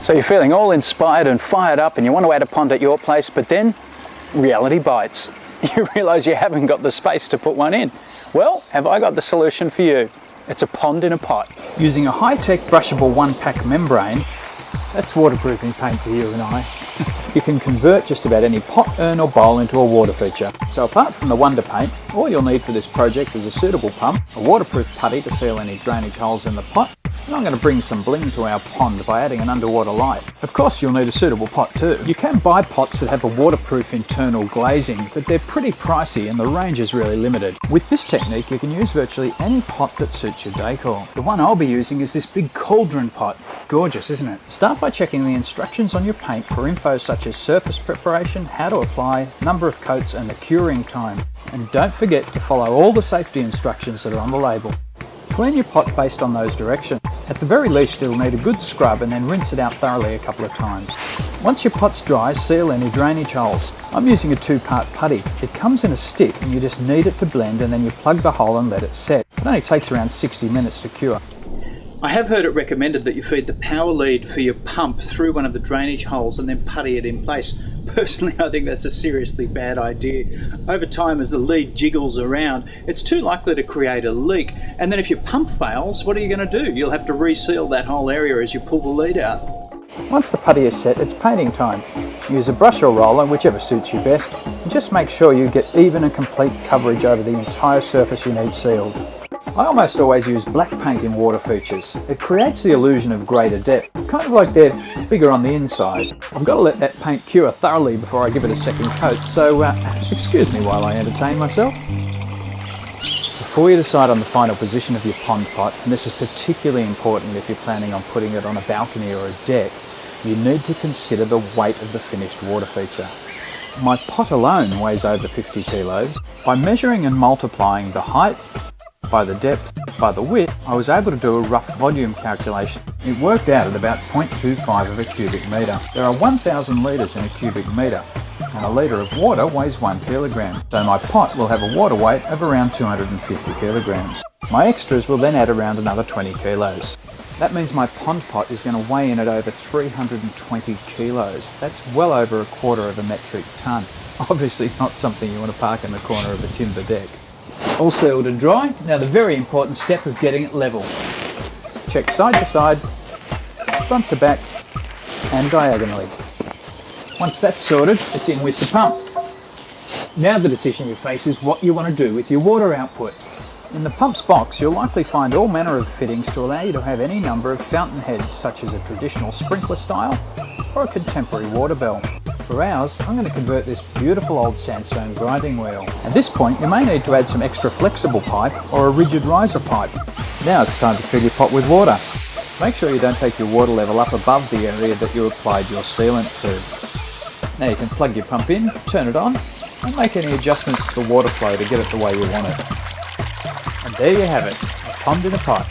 So you're feeling all inspired and fired up and you want to add a pond at your place, but then reality bites. You realise you haven't got the space to put one in. Well, have I got the solution for you? It's a pond in a pot. Using a high-tech brushable one-pack membrane, that's waterproofing paint for you and I. You can convert just about any pot, urn or bowl into a water feature. So apart from the Wonder Paint, all you'll need for this project is a suitable pump, a waterproof putty to seal any drainage holes in the pot, and I'm going to bring some bling to our pond by adding an underwater light. Of course you'll need a suitable pot too. You can buy pots that have a waterproof internal glazing, but they're pretty pricey and the range is really limited. With this technique you can use virtually any pot that suits your decor. The one I'll be using is this big cauldron pot. Gorgeous, isn't it? Start by checking the instructions on your paint for info such as surface preparation, how to apply, number of coats and the curing time. And don't forget to follow all the safety instructions that are on the label. Clean your pot based on those directions. At the very least it'll need a good scrub and then rinse it out thoroughly a couple of times. Once your pot's dry, seal any drainage holes. I'm using a 2-part putty. It comes in a stick and you just knead it to blend and then you plug the hole and let it set. It only takes around 60 minutes to cure. I have heard it recommended that you feed the power lead for your pump through one of the drainage holes and then putty it in place. Personally, I think that's a seriously bad idea. Over time, as the lead jiggles around, it's too likely to create a leak. And then if your pump fails, what are you going to do? You'll have to reseal that whole area as you pull the lead out. Once the putty is set, it's painting time. Use a brush or roller, whichever suits you best, and just make sure you get even and complete coverage over the entire surface you need sealed. I almost always use black paint in water features. It creates the illusion of greater depth, kind of like they're bigger on the inside. I've got to let that paint cure thoroughly before I give it a second coat, so excuse me while I entertain myself. Before you decide on the final position of your pond pot, and this is particularly important if you're planning on putting it on a balcony or a deck, you need to consider the weight of the finished water feature. My pot alone weighs over 50 kilos. By measuring and multiplying the height, by the depth, by the width, I was able to do a rough volume calculation. It worked out at about 0.25 of a cubic metre. There are 1,000 litres in a cubic metre, and a litre of water weighs 1 kilogram. So my pot will have a water weight of around 250 kilograms. My extras will then add around another 20 kilos. That means my pond pot is going to weigh in at over 320 kilos. That's well over a quarter of a metric tonne. Obviously not something you want to park in the corner of a timber deck. All sealed and dry. Now the very important step of getting it level. Check side to side, front to back and diagonally. Once that's sorted, it's in with the pump. Now the decision you face is what you want to do with your water output. In the pump's box you'll likely find all manner of fittings to allow you to have any number of fountain heads such as a traditional sprinkler style or a contemporary water bell. For ours, I'm going to convert this beautiful old sandstone grinding wheel. At this point you may need to add some extra flexible pipe or a rigid riser pipe. Now it's time to fill your pot with water. Make sure you don't take your water level up above the area that you applied your sealant to. Now you can plug your pump in, turn it on and make any adjustments to the water flow to get it the way you want it. And there you have it, a pond in a pot.